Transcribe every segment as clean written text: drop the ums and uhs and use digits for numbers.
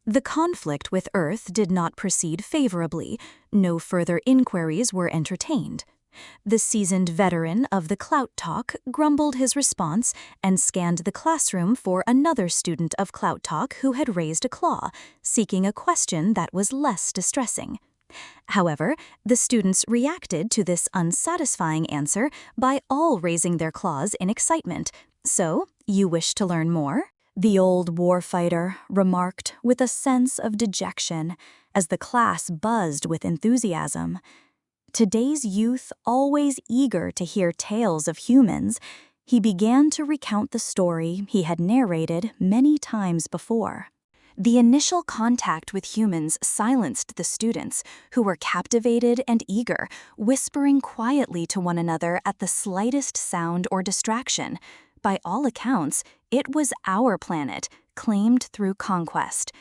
The conflict with Earth did not proceed favorably. No further inquiries were entertained. The seasoned veteran of the Clout Talk grumbled his response and scanned the classroom for another student of Clout Talk who had raised a claw, seeking a question that was less distressing. However, the students reacted to this unsatisfying answer by all raising their claws in excitement. "So, you wish to learn more?" the old warfighter remarked with a sense of dejection as the class buzzed with enthusiasm. Today's youth, always eager to hear tales of humans, he began to recount the story he had narrated many times before. The initial contact with humans silenced the students, who were captivated and eager, whispering quietly to one another at the slightest sound or distraction. By all accounts, it was our planet, claimed through conquest.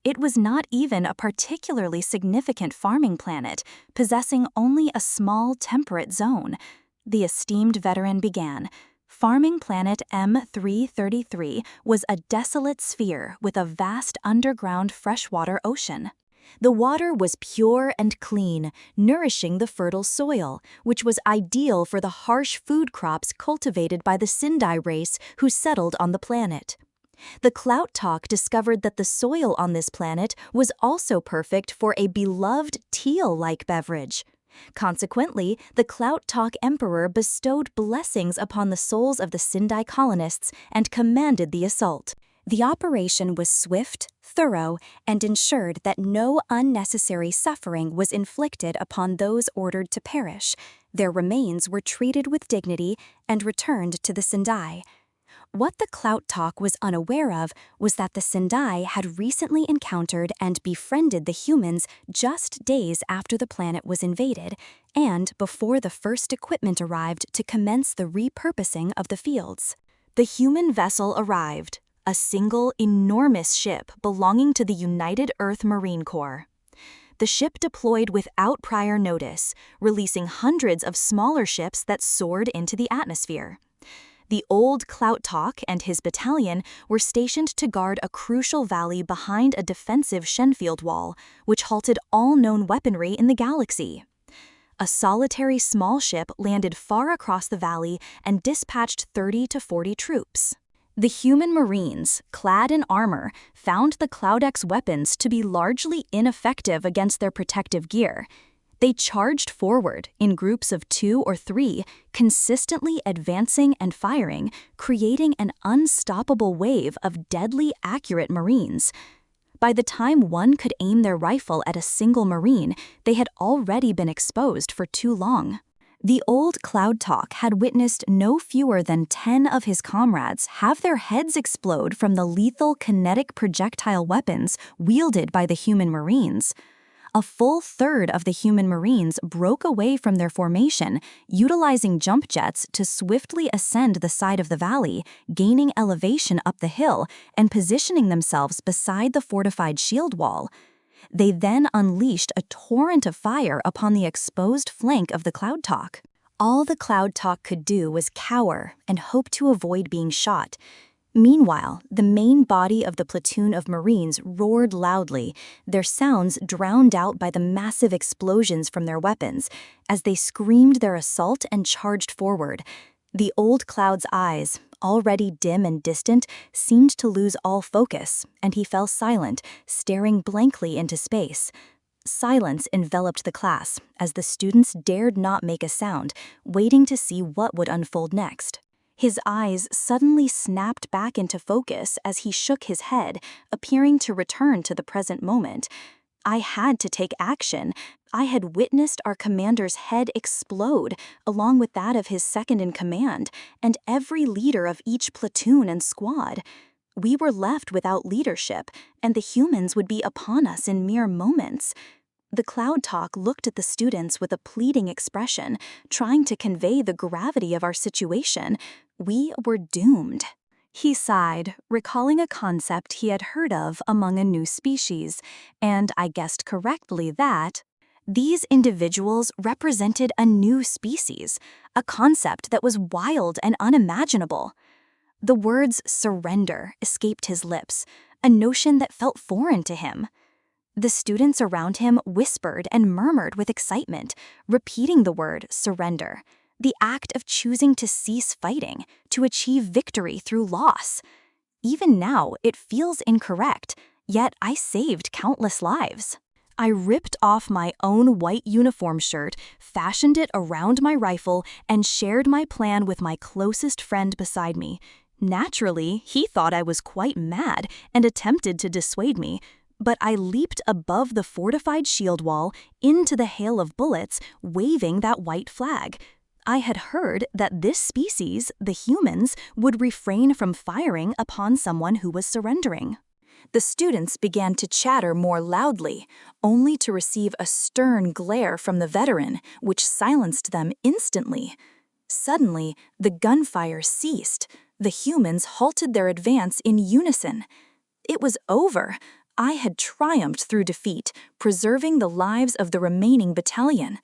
It was not even a particularly significant farming planet, possessing only a small temperate zone. The esteemed veteran began. Farming planet M333 was a desolate sphere with a vast underground freshwater ocean. The water was pure and clean, nourishing the fertile soil, which was ideal for the harsh food crops cultivated by the Sindai race who settled on the planet. The Clout Talk discovered that the soil on this planet was also perfect for a beloved teal-like beverage. Consequently, the Clout Talk Emperor bestowed blessings upon the souls of the Sindai colonists and commanded the assault. The operation was swift, thorough, and ensured that no unnecessary suffering was inflicted upon those ordered to perish. Their remains were treated with dignity and returned to the Sindai. What the Clout Talk was unaware of was that the Sindai had recently encountered and befriended the humans just days after the planet was invaded, and before the first equipment arrived to commence the repurposing of the fields. The human vessel arrived, a single, enormous ship belonging to the United Earth Marine Corps. The ship deployed without prior notice, releasing hundreds of smaller ships that soared into the atmosphere. The old Clout Talk and his battalion were stationed to guard a crucial valley behind a defensive Shenfield wall, which halted all known weaponry in the galaxy. A solitary small ship landed far across the valley and dispatched 30 to 40 troops. The human Marines, clad in armor, found the Cloudex weapons to be largely ineffective against their protective gear. They charged forward in groups of 2 or 3, consistently advancing and firing, creating an unstoppable wave of deadly accurate Marines. By the time one could aim their rifle at a single Marine, they had already been exposed for too long. The old Clout Talk had witnessed no fewer than 10 of his comrades have their heads explode from the lethal kinetic projectile weapons wielded by the human Marines. A full third of the human Marines broke away from their formation, utilizing jump jets to swiftly ascend the side of the valley, gaining elevation up the hill, and positioning themselves beside the fortified shield wall. They then unleashed a torrent of fire upon the exposed flank of the Clout Talk. All the Clout Talk could do was cower and hope to avoid being shot. Meanwhile, the main body of the platoon of Marines roared loudly, their sounds drowned out by the massive explosions from their weapons, as they screamed their assault and charged forward. The old Cloud's eyes, already dim and distant, seemed to lose all focus, and he fell silent, staring blankly into space. Silence enveloped the class, as the students dared not make a sound, waiting to see what would unfold next. His eyes suddenly snapped back into focus as he shook his head, appearing to return to the present moment. I had to take action. I had witnessed our commander's head explode, along with that of his second-in-command, and every leader of each platoon and squad. We were left without leadership, and the humans would be upon us in mere moments. The Clout Talk looked at the students with a pleading expression, trying to convey the gravity of our situation. We were doomed. He sighed, recalling a concept he had heard of among a new species, and I guessed correctly that these individuals represented a new species, a concept that was wild and unimaginable. The words surrender escaped his lips, a notion that felt foreign to him. The students around him whispered and murmured with excitement, repeating the word surrender, the act of choosing to cease fighting, to achieve victory through loss. Even now, it feels incorrect, yet I saved countless lives. I ripped off my own white uniform shirt, fashioned it around my rifle, and shared my plan with my closest friend beside me. Naturally, he thought I was quite mad and attempted to dissuade me, but I leaped above the fortified shield wall into the hail of bullets, waving that white flag. I had heard that this species, the humans, would refrain from firing upon someone who was surrendering. The students began to chatter more loudly, only to receive a stern glare from the veteran, which silenced them instantly. Suddenly, the gunfire ceased. The humans halted their advance in unison. It was over. I had triumphed through defeat, preserving the lives of the remaining battalion.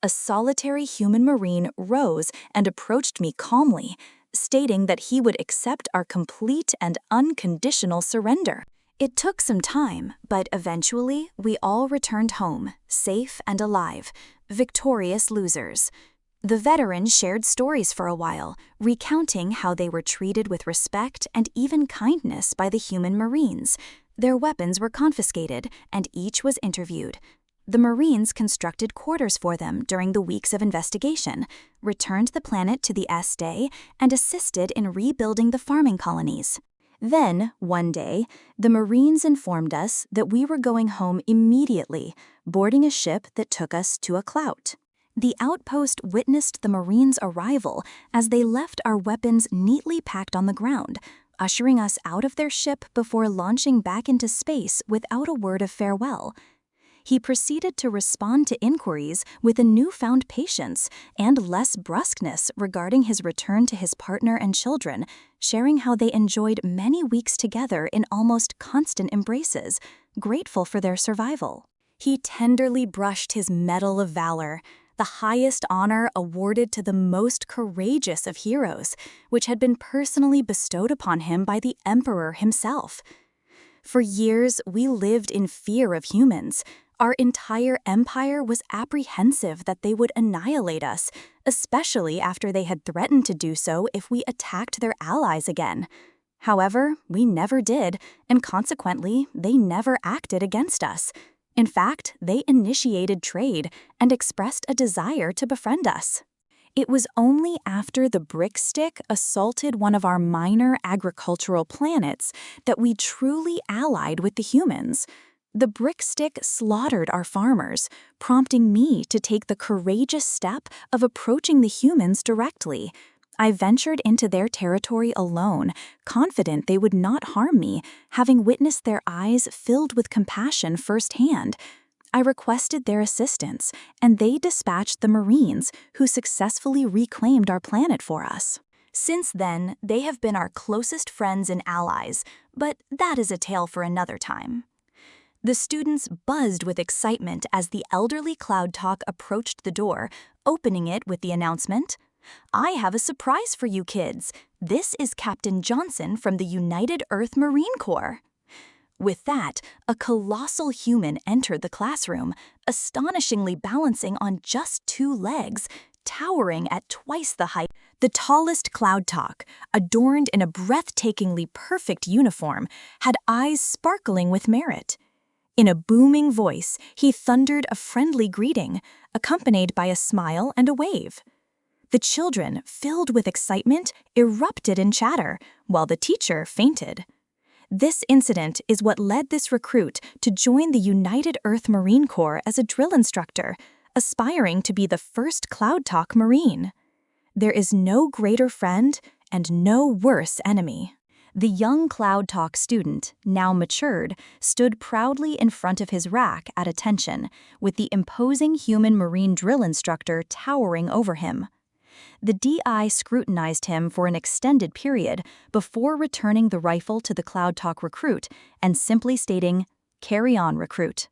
A solitary human Marine rose and approached me calmly, stating that he would accept our complete and unconditional surrender. It took some time, but eventually we all returned home, safe and alive, victorious losers. The veterans shared stories for a while, recounting how they were treated with respect and even kindness by the human Marines. Their weapons were confiscated, and each was interviewed. The Marines constructed quarters for them during the weeks of investigation, returned the planet to the S-Day, and assisted in rebuilding the farming colonies. Then, one day, the Marines informed us that we were going home immediately, boarding a ship that took us to a clout. The outpost witnessed the Marines' arrival as they left our weapons neatly packed on the ground, ushering us out of their ship before launching back into space without a word of farewell. He proceeded to respond to inquiries with a newfound patience and less brusqueness regarding his return to his partner and children, sharing how they enjoyed many weeks together in almost constant embraces, grateful for their survival. He tenderly brushed his Medal of Valor, the highest honor awarded to the most courageous of heroes, which had been personally bestowed upon him by the Emperor himself. For years, we lived in fear of humans. Our entire empire was apprehensive that they would annihilate us, especially after they had threatened to do so if we attacked their allies again. However, we never did, and consequently, they never acted against us. In fact, they initiated trade and expressed a desire to befriend us. It was only after the brickstick assaulted one of our minor agricultural planets that we truly allied with the humans. The brickstick slaughtered our farmers, prompting me to take the courageous step of approaching the humans directly. I ventured into their territory alone, confident they would not harm me, having witnessed their eyes filled with compassion firsthand. I requested their assistance, and they dispatched the Marines, who successfully reclaimed our planet for us. Since then, they have been our closest friends and allies, but that is a tale for another time. The students buzzed with excitement as the elderly Cloud Talk approached the door, opening it with the announcement, "I have a surprise for you kids. This is Captain Johnson from the United Earth Marine Corps." With that, a colossal human entered the classroom, astonishingly balancing on just 2 legs, towering at twice the height. The tallest Cloud Talk, adorned in a breathtakingly perfect uniform, had eyes sparkling with merit. In a booming voice, he thundered a friendly greeting, accompanied by a smile and a wave. The children, filled with excitement, erupted in chatter, while the teacher fainted. This incident is what led this recruit to join the United Earth Marine Corps as a drill instructor, aspiring to be the first Cloud Talk Marine. There is no greater friend and no worse enemy. The young Cloud Talk student, now matured, stood proudly in front of his rack at attention, with the imposing human Marine drill instructor towering over him. The DI scrutinized him for an extended period before returning the rifle to the Cloud Talk recruit and simply stating, "Carry on, recruit."